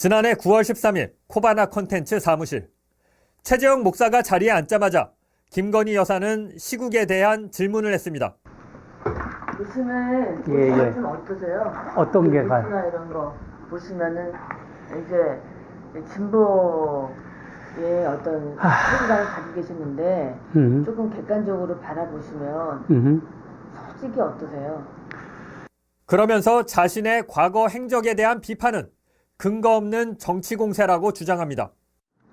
지난해 9월 13일 코바나 콘텐츠 사무실. 최재형 목사가 자리에 앉자마자 김건희 여사는 시국에 대한 질문을 했습니다. 보시면 예. 좀 어떠세요? 어떤 게 가요? 뉴스나 이런 거 보시면은 이제 진보의 어떤 생각을 가지고 계셨는데 조금 객관적으로 바라보시면 솔직히 어떠세요? 그러면서 자신의 과거 행적에 대한 비판은 근거 없는 정치 공세라고 주장합니다.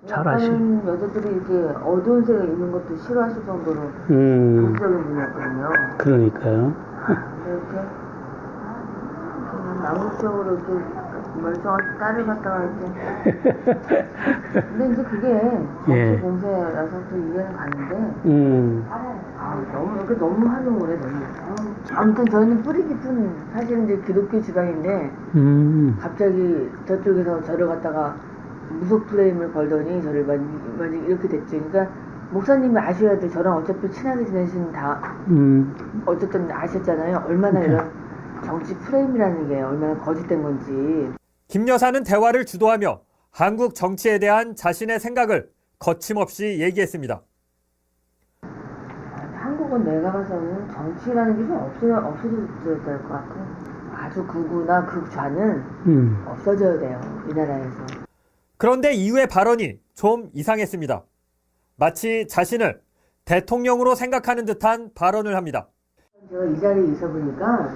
다른 여자들이 이렇게 어두운 색을 입는 것도 싫어하실 정도로 보수적인 분이었거든요. 그러니까요. 이렇게 남극적으로 이렇게 멀쩡한 딸을 갖다가 이렇게. 근데 이제 그게 정치 공세라서 또 이해는 가는데 너무 활용을 해 너무. 아무튼 저희는 뿌리 깊은 사실은 이제 기독교 집안인데 갑자기 저쪽에서 저를 갖다가 무속 프레임을 걸더니 저를 많이 이렇게 됐죠. 그러니까 목사님이 아셔야 돼. 저랑 어차피 친하게 지내신 다 어쨌든 아셨잖아요. 얼마나 이런 정치 프레임이라는 게 얼마나 거짓된 건지. 김 여사는 대화를 주도하며 한국 정치에 대한 자신의 생각을 거침없이 얘기했습니다. 한국은 내가 봐서는 정치라는 게 좀 없어져야 될 것 같아. 아주 극우나 극좌는 없어져야 돼요. 이 나라에서. 그런데 이후의 발언이 좀 이상했습니다. 마치 자신을 대통령으로 생각하는 듯한 발언을 합니다. 제가 이 자리에 있어 보니까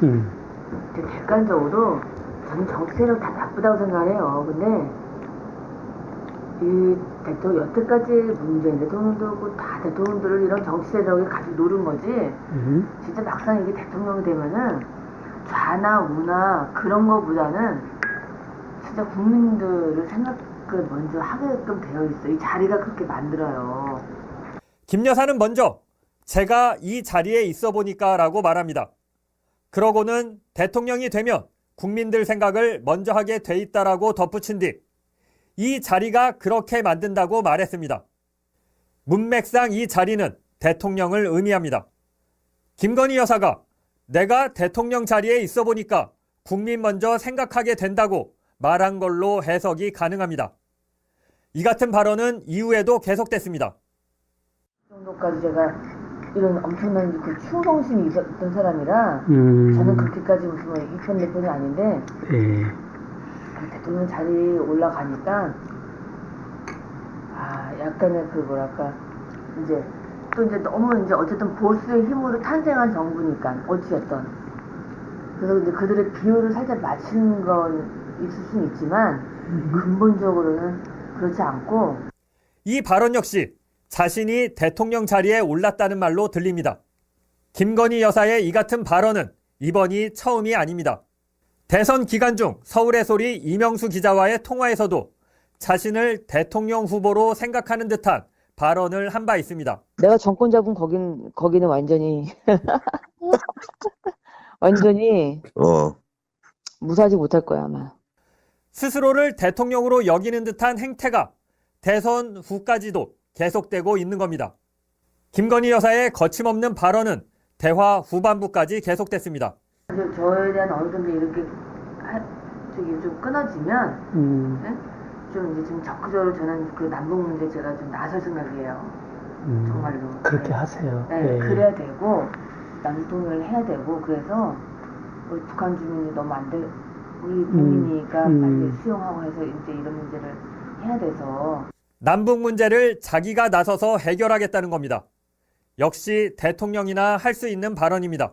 되게 객관적으로 저는 정치 세력 다 나쁘다고 생각해요. 근데 이 대통령 여태까지 문재인 대통령도 그렇고 다 대통령들을 이런 정치 세력이 가지고 노린 거지. 진짜 막상 이게 대통령이 되면은 좌나 우나 그런 거보다는 진짜 국민들을 생각을 먼저 하게끔 되어 있어. 이 자리가 그렇게 만들어요. 김 여사는 먼저 제가 이 자리에 있어 보니까 라고 말합니다. 그러고는 대통령이 되면 국민들 생각을 먼저 하게 돼 있다라고 덧붙인 뒤 이 자리가 그렇게 만든다고 말했습니다. 문맥상 이 자리는 대통령을 의미합니다. 김건희 여사가 내가 대통령 자리에 있어 보니까 국민 먼저 생각하게 된다고 말한 걸로 해석이 가능합니다. 이 같은 발언은 이후에도 계속됐습니다. 그 정도까지 제가 이런 엄청난 그 충성심이 있었던 사람이라 저는 그렇게까지 무슨 뭐 이편 내편이 아닌데 대통령 자리에 올라가니까 약간의 그 뭐랄까 이제 또 이제 너무 이제 어쨌든 보수의 힘으로 탄생한 정부니까 어찌됐든 그래서 이제 그들의 비율을 살짝 맞추는 건 있을 수는 있지만 근본적으로는 그렇지 않고 이 발언 역시 자신이 대통령 자리에 올랐다는 말로 들립니다. 김건희 여사의 이 같은 발언은 이번이 처음이 아닙니다. 대선 기간 중 서울의 소리 이명수 기자와의 통화에서도 자신을 대통령 후보로 생각하는 듯한 발언을 한 바 있습니다. 내가 정권 잡은 거기는 완전히 완전히 무사하지 못할 거야 아마. 스스로를 대통령으로 여기는 듯한 행태가 대선 후까지도 계속되고 있는 겁니다. 김건희 여사의 거침없는 발언은 대화 후반부까지 계속됐습니다. 저에 대한 어느 정도 이렇게 좀 끊어지면 네? 좀 이제 좀 적극적으로 저는 그 남북 문제 제가 좀 나설 생각이에요. 정말로. 그렇게 하세요. 네, 그래야 되고 남북 통일을 해야 되고 그래서 우리 북한 주민이 너무 안 돼. 우리 국민이니까 빨리 수용하고 해서 이제 이런 문제를 해야 돼서. 남북 문제를 자기가 나서서 해결하겠다는 겁니다. 역시 대통령이나 할 수 있는 발언입니다.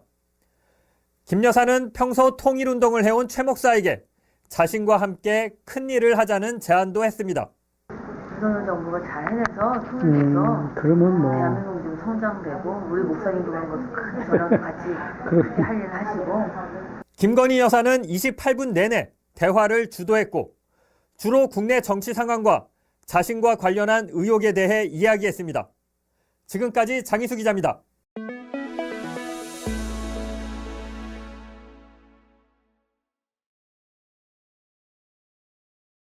김 여사는 평소 통일운동을 해온 최 목사에게 자신과 함께 큰 일을 하자는 제안도 했습니다. 윤석열 정부가 잘 해내서 통일돼서 그러면 뭐 대한민국이 좀 성장되고 우리 목사님도 그런 것도 큰 저랑도 같이 그렇게 할 일을 하시고. 김건희 여사는 28분 내내 대화를 주도했고 주로 국내 정치 상황과 자신과 관련한 의혹에 대해 이야기했습니다. 지금까지 장희수 기자입니다.